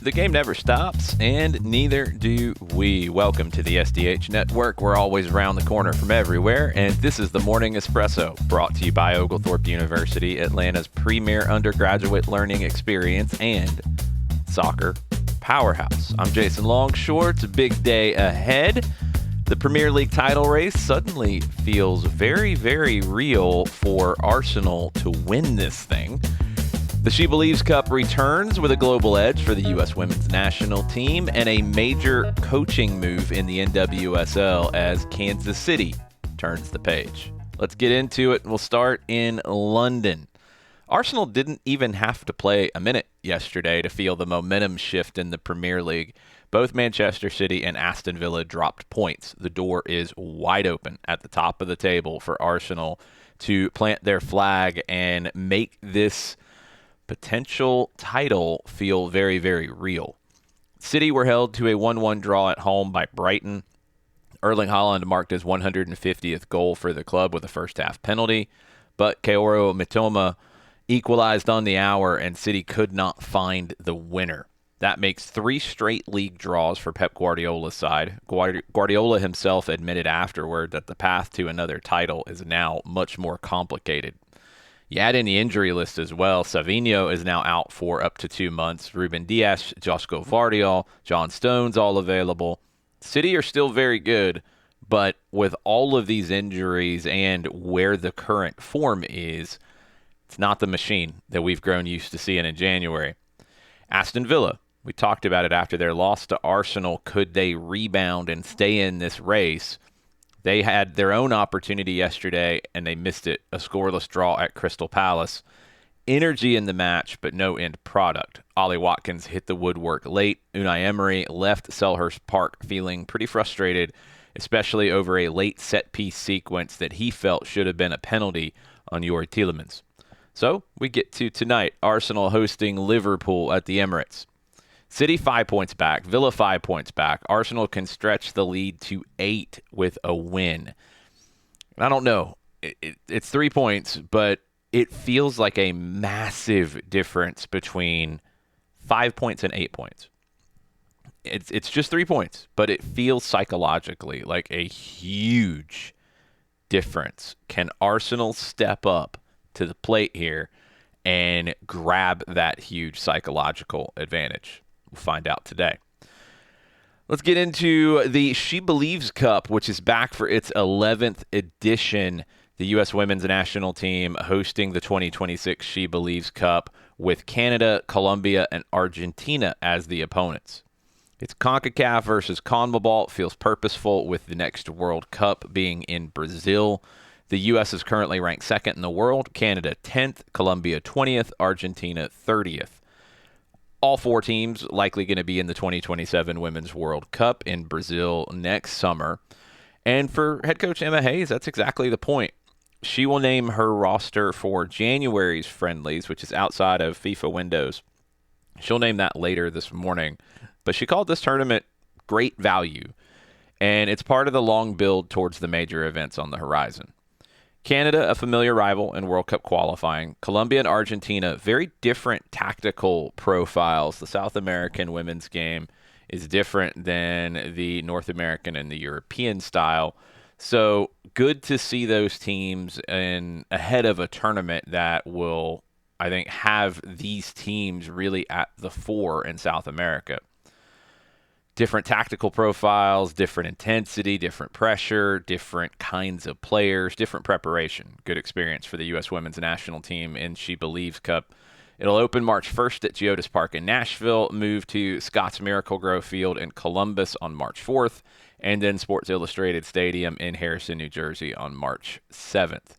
The game never stops, and neither do we. Welcome to the SDH Network. We're always around the corner from everywhere, and this is the Morning Espresso, brought to you by Oglethorpe University, Atlanta's premier undergraduate learning experience and soccer powerhouse. I'm Jason Longshore. It's a big day ahead. The Premier League title race suddenly feels very, very real for Arsenal to win this thing. The SheBelieves Cup returns with a global edge for the U.S. women's national team and a major coaching move in the NWSL as Kansas City turns the page. Let's get into it. We'll start in London. Arsenal didn't even have to play a minute yesterday to feel the momentum shift in the Premier League. Both Manchester City and Aston Villa dropped points. The door is wide open at the top of the table for Arsenal to plant their flag and make this potential title feel very, very real. City were held to a 1-1 draw at home by Brighton. Erling Haaland marked his 150th goal for the club with a first-half penalty, but Kaoru Mitoma equalized on the hour, and City could not find the winner. That makes 3 straight league draws for Pep Guardiola's side. Guardiola himself admitted afterward that the path to another title is now much more complicated. You add in the injury list as well. Savinho is now out for up to 2 months. Ruben Dias, Josko Vardiol, John Stones all available. City are still very good, but with all of these injuries and where the current form is, it's not the machine that we've grown used to seeing in January. Aston Villa, we talked about it after their loss to Arsenal. Could they rebound and stay in this race? They had their own opportunity yesterday, and they missed it. A scoreless draw at Crystal Palace. Energy in the match, but no end product. Ollie Watkins hit the woodwork late. Unai Emery left Selhurst Park feeling pretty frustrated, especially over a late set-piece sequence that he felt should have been a penalty on Youri Tielemans. So we get to tonight. Arsenal hosting Liverpool at the Emirates. City 5 points back, Villa 5 points back. Arsenal can stretch the lead to 8 with a win. I don't know. It's 3 points, but it feels like a massive difference between 5 points and 8 points. It's just 3 points, but it feels psychologically like a huge difference. Can Arsenal step up to the plate here and grab that huge psychological advantage? We'll find out today. Let's get into the SheBelieves Cup, which is back for its 11th edition. The U.S. women's national team hosting the 2026 SheBelieves Cup with Canada, Colombia, and Argentina as the opponents. It's CONCACAF versus CONMEBOL. It feels purposeful with the next World Cup being in Brazil. The U.S. is currently ranked 2nd in the world, Canada 10th, Colombia 20th, Argentina 30th. All 4 teams likely going to be in the 2027 Women's World Cup in Brazil next summer. And for head coach Emma Hayes, that's exactly the point. She will name her roster for January's friendlies, which is outside of FIFA windows. She'll name that later this morning. But she called this tournament great value, and it's part of the long build towards the major events on the horizon. Canada, a familiar rival in World Cup qualifying. Colombia and Argentina, very different tactical profiles. The South American women's game is different than the North American and the European style. So good to see those teams ahead of a tournament that will, I think, have these teams really at the fore in South America. Different tactical profiles, different intensity, different pressure, different kinds of players, different preparation. Good experience for the U.S. women's national team in SheBelieves Cup. It'll open March 1st at Geodis Park in Nashville, move to Scott's Miracle-Gro Field in Columbus on March 4th, and then Sports Illustrated Stadium in Harrison, New Jersey on March 7th.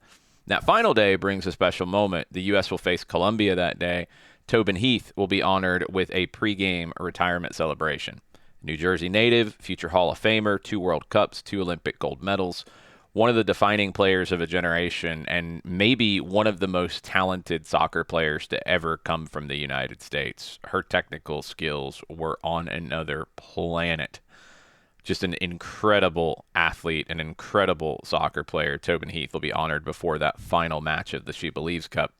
That final day brings a special moment. The U.S. will face Colombia that day. Tobin Heath will be honored with a pregame retirement celebration. New Jersey native, future Hall of Famer, 2 World Cups, 2 Olympic gold medals, one of the defining players of a generation, and maybe one of the most talented soccer players to ever come from the United States. Her technical skills were on another planet. Just an incredible athlete, an incredible soccer player. Tobin Heath will be honored before that final match of the SheBelieves Cup.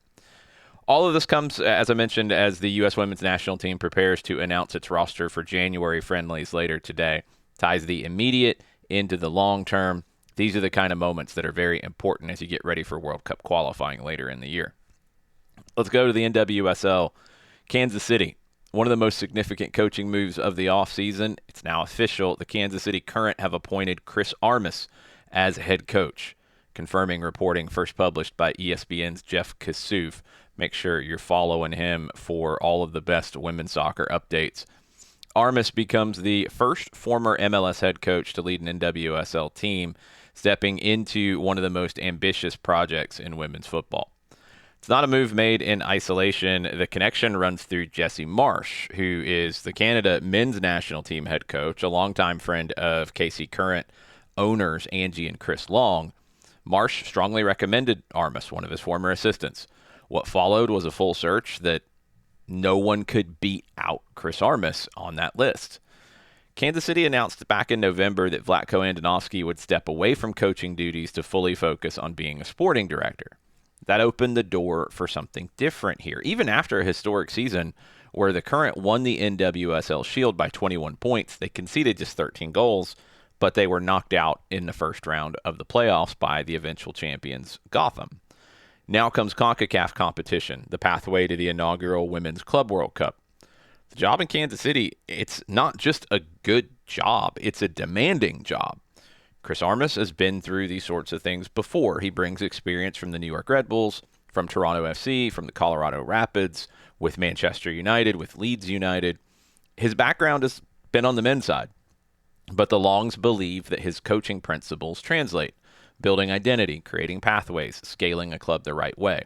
All of this comes, as I mentioned, as the U.S. women's national team prepares to announce its roster for January friendlies later today. Ties the immediate into the long term. These are the kind of moments that are very important as you get ready for World Cup qualifying later in the year. Let's go to the NWSL. Kansas City, one of the most significant coaching moves of the offseason. It's now official. The Kansas City Current have appointed Chris Armas as head coach, confirming reporting first published by ESPN's Jeff Kassouf. Make sure you're following him for all of the best women's soccer updates. Armas becomes the first former MLS head coach to lead an NWSL team, stepping into one of the most ambitious projects in women's football. It's not a move made in isolation. The connection runs through Jesse Marsh, who is the Canada men's national team head coach, a longtime friend of KC Current owners Angie and Chris Long. Marsh strongly recommended Armas, one of his former assistants. What followed was a full search that no one could beat out Chris Armas on that list. Kansas City announced back in November that Vlatko Andonovski would step away from coaching duties to fully focus on being a sporting director. That opened the door for something different here. Even after a historic season where the Current won the NWSL Shield by 21 points, they conceded just 13 goals, but they were knocked out in the first round of the playoffs by the eventual champions, Gotham. Now comes CONCACAF competition, the pathway to the inaugural Women's Club World Cup. The job in Kansas City, it's not just a good job, it's a demanding job. Chris Armas has been through these sorts of things before. He brings experience from the New York Red Bulls, from Toronto FC, from the Colorado Rapids, with Manchester United, with Leeds United. His background has been on the men's side, but the Longs believe that his coaching principles translate. Building identity, creating pathways, scaling a club the right way.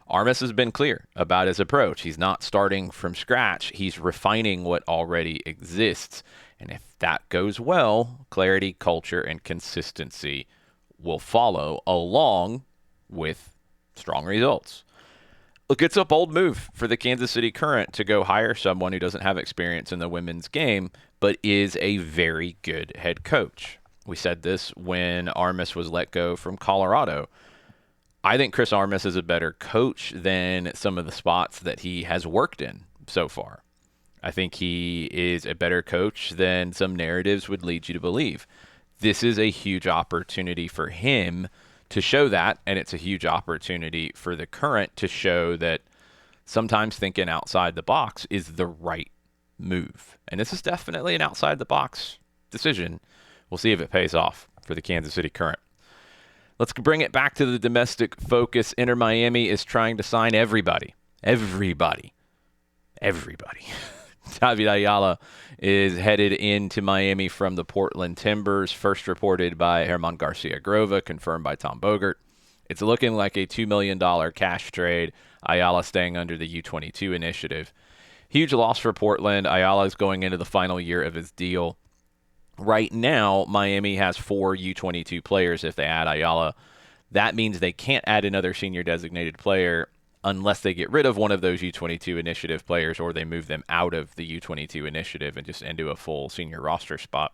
Armas has been clear about his approach. He's not starting from scratch. He's refining what already exists. And if that goes well, clarity, culture, and consistency will follow along with strong results. Look, it's a bold move for the Kansas City Current to go hire someone who doesn't have experience in the women's game, but is a very good head coach. We said this when Armas was let go from Colorado. I think Chris Armas is a better coach than some of the spots that he has worked in so far. I think he is a better coach than some narratives would lead you to believe. This is a huge opportunity for him to show that, and it's a huge opportunity for the Current to show that sometimes thinking outside the box is the right move. And this is definitely an outside the box decision. We'll see if it pays off for the Kansas City Current. Let's bring it back to the domestic focus. Inter Miami is trying to sign everybody. Everybody. David Ayala is headed into Miami from the Portland Timbers, first reported by Germán García Grova, confirmed by Tom Bogert. It's looking like a $2 million cash trade, Ayala staying under the U22 initiative. Huge loss for Portland. Ayala is going into the final year of his deal. Right now, Miami has 4 U22 players if they add Ayala. That means they can't add another senior designated player unless they get rid of one of those U22 initiative players or they move them out of the U22 initiative and just into a full senior roster spot.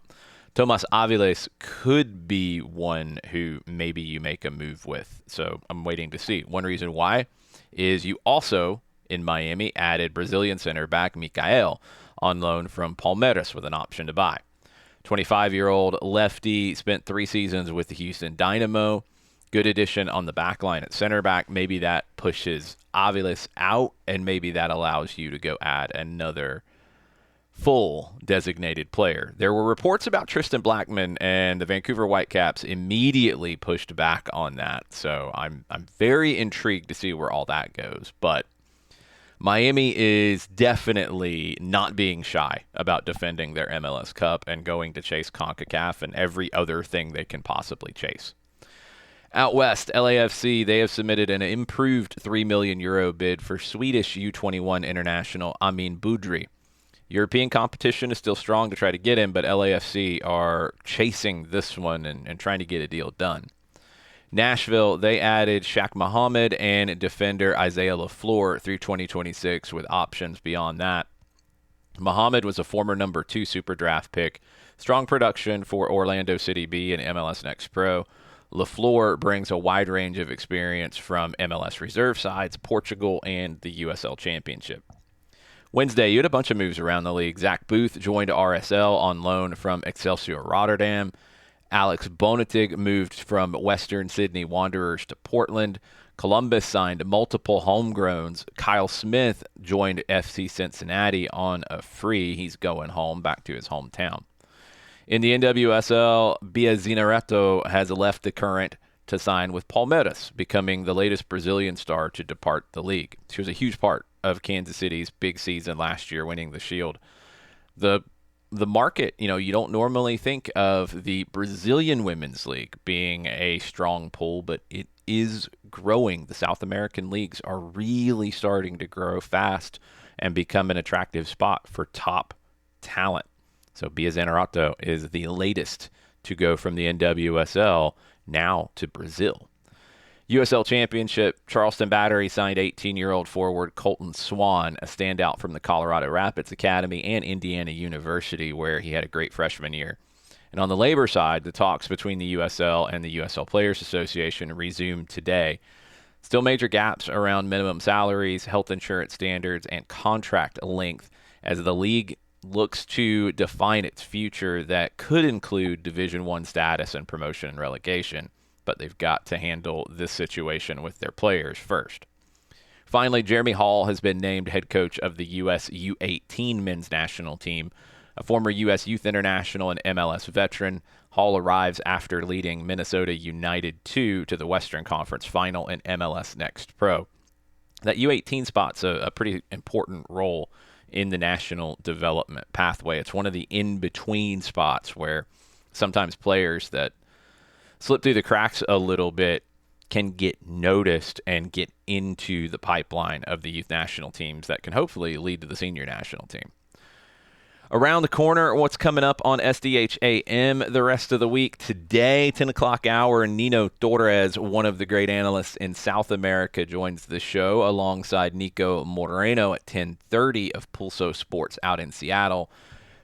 Tomas Aviles could be one who maybe you make a move with. So I'm waiting to see. One reason why is you also, in Miami, added Brazilian center back Mikael on loan from Palmeiras with an option to buy. 25-year-old lefty, spent 3 seasons with the Houston Dynamo. Good addition on the back line at center back. Maybe that pushes Aviles out, and maybe that allows you to go add another full designated player. There were reports about Tristan Blackman, and the Vancouver Whitecaps immediately pushed back on that. So I'm very intrigued to see where all that goes. But Miami is definitely not being shy about defending their MLS Cup and going to chase CONCACAF and every other thing they can possibly chase. Out west, LAFC, they have submitted an improved €3 million bid for Swedish U21 international Amin Boudry. European competition is still strong to try to get him, but LAFC are chasing this one and trying to get a deal done. Nashville, they added Shaq Muhammad and defender Isaiah LaFleur through 2026 with options beyond that. Muhammad was a former number 2 super draft pick. Strong production for Orlando City B and MLS Next Pro. LaFleur brings a wide range of experience from MLS reserve sides, Portugal, and the USL Championship. Wednesday, you had a bunch of moves around the league. Zach Booth joined RSL on loan from Excelsior Rotterdam. Alex Bonatig moved from Western Sydney Wanderers to Portland. Columbus signed multiple homegrowns. Kyle Smith joined FC Cincinnati on a free. He's going home, back to his hometown. In the NWSL, Bia Zinareto has left the Current to sign with Palmeiras, becoming the latest Brazilian star to depart the league. She was a huge part of Kansas City's big season last year, winning the Shield. The market, you don't normally think of the Brazilian Women's League being a strong pull, but it is growing. The South American leagues are really starting to grow fast and become an attractive spot for top talent. So Bia Zanerato is the latest to go from the NWSL now to Brazil. USL Championship, Charleston Battery signed 18-year-old forward Colton Swan, a standout from the Colorado Rapids Academy and Indiana University, where he had a great freshman year. And on the labor side, the talks between the USL and the USL Players Association resumed today. Still major gaps around minimum salaries, health insurance standards, and contract length as the league looks to define its future that could include Division I status and promotion and relegation. But they've got to handle this situation with their players first. Finally, Jeremy Hall has been named head coach of the USU18 men's national team. A former U.S. Youth International and MLS veteran, Hall arrives after leading Minnesota United 2 to the Western Conference Final in MLS Next Pro. That U18 spot's a pretty important role in the national development pathway. It's one of the in-between spots where sometimes players that slip through the cracks a little bit can get noticed and get into the pipeline of the youth national teams that can hopefully lead to the senior national team. Around the corner, what's coming up on SDH AM the rest of the week. Today, 10 o'clock hour, Nino Torres, one of the great analysts in South America, joins the show alongside Nico Moreno at 10:30 of Pulso Sports out in Seattle.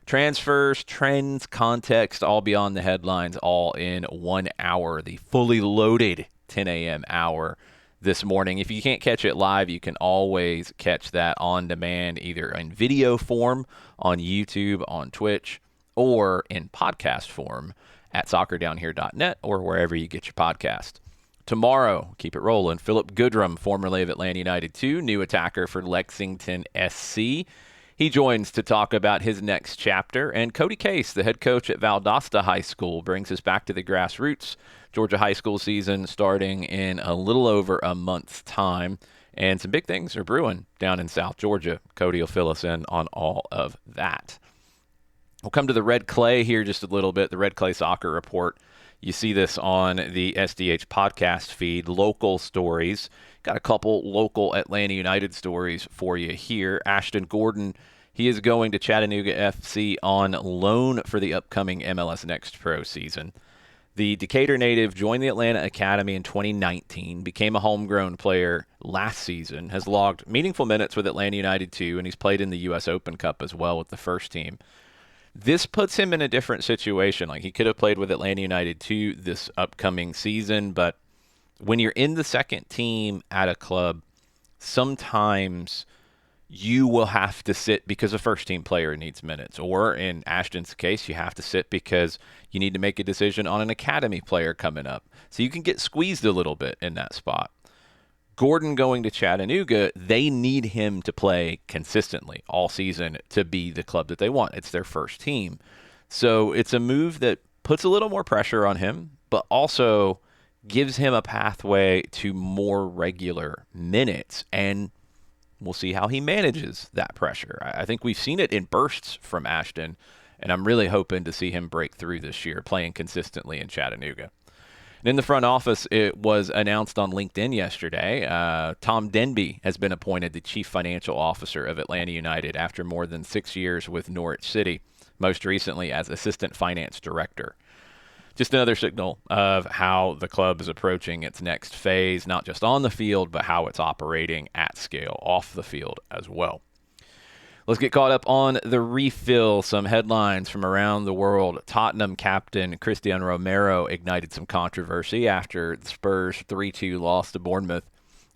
Transfers, trends, context, all beyond the headlines, all in 1 hour, the fully loaded 10 a.m. hour this morning. If you can't catch it live, you can always catch that on demand, either in video form on YouTube, on Twitch, or in podcast form at soccerdownhere.net or wherever you get your podcast. Tomorrow, keep it rolling, Philip Goodrum, formerly of Atlanta United 2, new attacker for Lexington SC. He joins to talk about his next chapter. And Cody Case, the head coach at Valdosta High School, brings us back to the grassroots. Georgia high school season starting in a little over a month's time. And some big things are brewing down in South Georgia. Cody will fill us in on all of that. We'll come to the Red Clay here just a little bit, the Red Clay Soccer Report. You see this on the SDH podcast feed, local stories. Got a couple local Atlanta United stories for you here. Ashton Gordon, he is going to Chattanooga FC on loan for the upcoming MLS Next Pro season. The Decatur native joined the Atlanta Academy in 2019, became a homegrown player last season, has logged meaningful minutes with Atlanta United 2, and he's played in the U.S. Open Cup as well with the first team. This puts him in a different situation. Like, he could have played with Atlanta United 2 this upcoming season, but when you're in the second team at a club, sometimes you will have to sit because a first-team player needs minutes. Or in Ashton's case, you have to sit because you need to make a decision on an academy player coming up. So you can get squeezed a little bit in that spot. Gordon going to Chattanooga, they need him to play consistently all season to be the club that they want. It's their first team. So it's a move that puts a little more pressure on him, but also gives him a pathway to more regular minutes, and we'll see how he manages that pressure. I think we've seen it in bursts from Ashton, and I'm really hoping to see him break through this year, playing consistently in Chattanooga. And in the front office, it was announced on LinkedIn yesterday, Tom Denby has been appointed the Chief Financial Officer of Atlanta United after more than 6 years with Norwich City, most recently as Assistant Finance Director. Just another signal of how the club is approaching its next phase, not just on the field, but how it's operating at scale off the field as well. Let's get caught up on the refill. Some headlines from around the world. Tottenham captain Christian Romero ignited some controversy after the Spurs' 3-2 loss to Bournemouth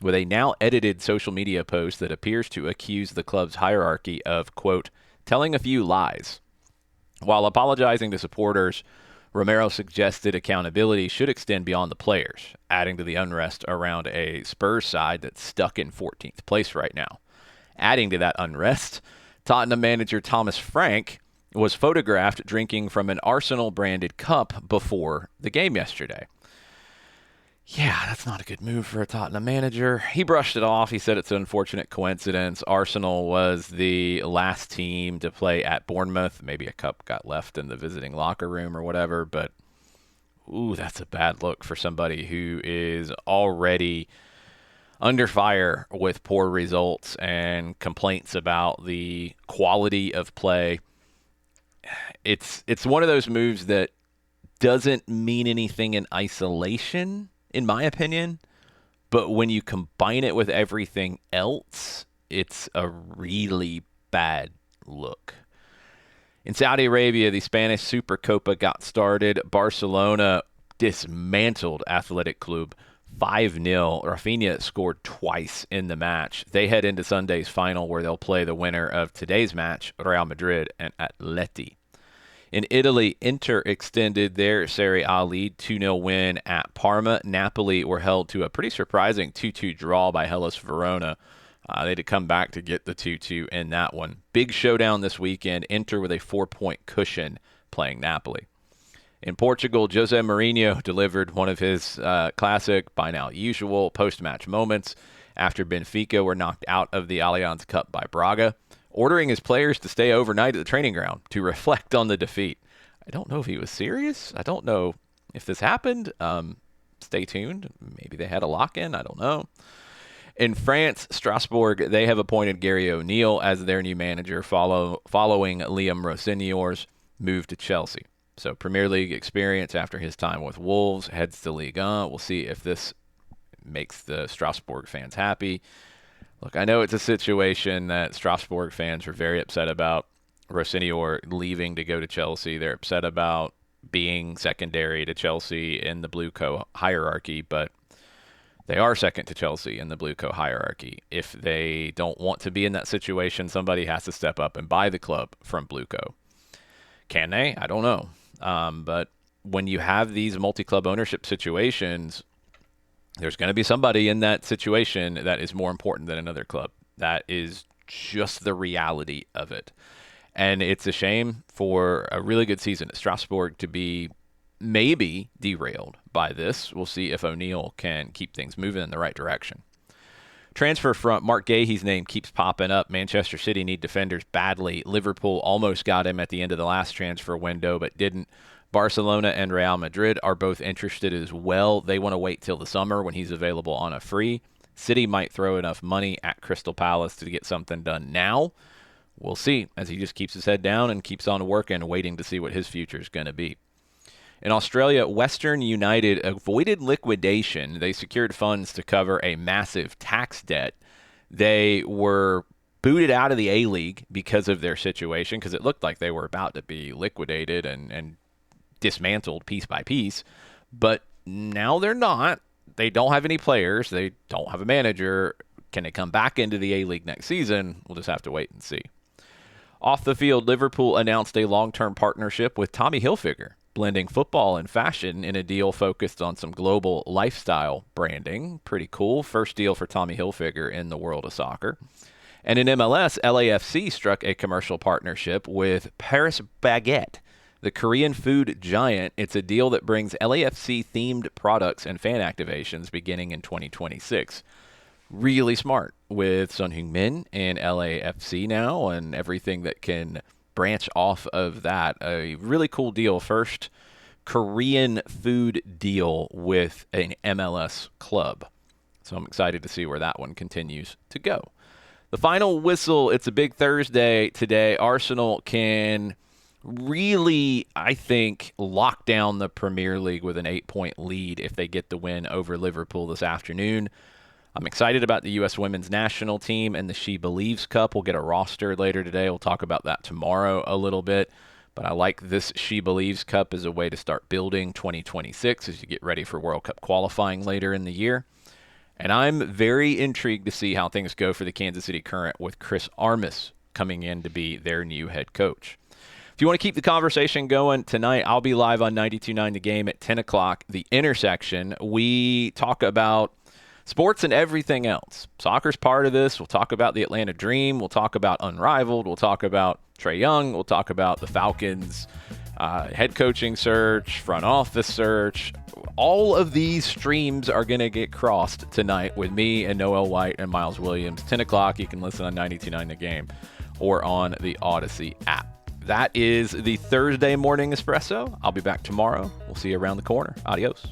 with a now edited social media post that appears to accuse the club's hierarchy of, quote, telling a few lies. While apologizing to supporters, Romero suggested accountability should extend beyond the players, adding to the unrest around a Spurs side that's stuck in 14th place right now. Adding to that unrest, Tottenham manager Thomas Frank was photographed drinking from an Arsenal-branded cup before the game yesterday. Yeah, that's not a good move for a Tottenham manager. He brushed it off. He said it's an unfortunate coincidence. Arsenal was the last team to play at Bournemouth. Maybe a cup got left in the visiting locker room or whatever, but ooh, that's a bad look for somebody who is already under fire with poor results and complaints about the quality of play. It's one of those moves that doesn't mean anything in isolation, in my opinion, but when you combine it with everything else, it's a really bad look. In Saudi Arabia, the Spanish Supercopa got started. Barcelona dismantled Athletic Club 5-0. Rafinha scored twice in the match. They head into Sunday's final where they'll play the winner of today's match, Real Madrid and Atleti. In Italy, Inter extended their Serie A lead 2-0 win at Parma. Napoli were held to a pretty surprising 2-2 draw by Hellas Verona. They had to come back to get the 2-2 in that one. Big showdown this weekend. Inter with a 4-point cushion playing Napoli. In Portugal, Jose Mourinho delivered one of his classic, by now usual, post-match moments after Benfica were knocked out of the Allianz Cup by Braga, ordering his players to stay overnight at the training ground to reflect on the defeat. I don't know if he was serious. I don't know if this happened. Stay tuned. Maybe they had a lock-in. I don't know. In France, Strasbourg, they have appointed Gary O'Neill as their new manager following Liam Rossignor's move to Chelsea. So Premier League experience after his time with Wolves, heads to Ligue 1. We'll see if this makes the Strasbourg fans happy. Look, I know it's a situation that Strasbourg fans are very upset about. Rossignol leaving to go to Chelsea. They're upset about being secondary to Chelsea in the Blue Co hierarchy, but they are second to Chelsea in the Blue Co hierarchy. If they don't want to be in that situation, somebody has to step up and buy the club from Blue Co. Can they? I don't know. But when you have these multi-club ownership situations, there's going to be somebody in that situation that is more important than another club. That is just the reality of it. And it's a shame for a really good season at Strasbourg to be maybe derailed by this. We'll see if O'Neill can keep things moving in the right direction. Transfer front, Mark Gahey's name keeps popping up. Manchester City need defenders badly. Liverpool almost got him at the end of the last transfer window, but didn't. Barcelona and Real Madrid are both interested as well. They want to wait till the summer when he's available on a free. City might throw enough money at Crystal Palace to get something done now. We'll see, as he just keeps his head down and keeps on working, waiting to see what his future is going to be. In Australia, Western United avoided liquidation. They secured funds to cover a massive tax debt. They were booted out of the A-League because of their situation, because it looked like they were about to be liquidated and dismantled piece by piece. But now they're not. They don't have any players. They don't have a manager. Can they come back into the A-League next season? We'll just have to wait and see. Off the field, Liverpool announced a long-term partnership with Tommy Hilfiger, blending football and fashion in a deal focused on some global lifestyle branding. Pretty cool. First deal for Tommy Hilfiger in the world of soccer. And in MLS, LAFC struck a commercial partnership with Paris Baguette, the Korean food giant. It's a deal that brings LAFC-themed products and fan activations beginning in 2026. Really smart with Son Heung-min and LAFC now and everything that can branch off of that. A really cool deal. First Korean food deal with an MLS club. So I'm excited to see where that one continues to go. The final whistle, it's a big Thursday today. Arsenal can really, I think, lock down the Premier League with an 8-point lead if they get the win over Liverpool this afternoon. I'm excited about the U.S. women's national team and the SheBelieves Cup. We'll get a roster later today. We'll talk about that tomorrow a little bit. But I like this SheBelieves Cup as a way to start building 2026 as you get ready for World Cup qualifying later in the year. And I'm very intrigued to see how things go for the Kansas City Current with Chris Armas coming in to be their new head coach. If you want to keep the conversation going tonight, I'll be live on 92.9 The Game at 10 o'clock. The Intersection, we talk about sports and everything else. Soccer's part of this. We'll talk about the Atlanta Dream. We'll talk about Unrivaled. We'll talk about Trae Young. We'll talk about the Falcons' head coaching search, front office search. All of these streams are going to get crossed tonight with me and Noel White and Miles Williams. 10 o'clock, you can listen on 92.9 The Game or on the Odyssey app. That is the Thursday Morning Espresso. I'll be back tomorrow. We'll see you around the corner. Adios.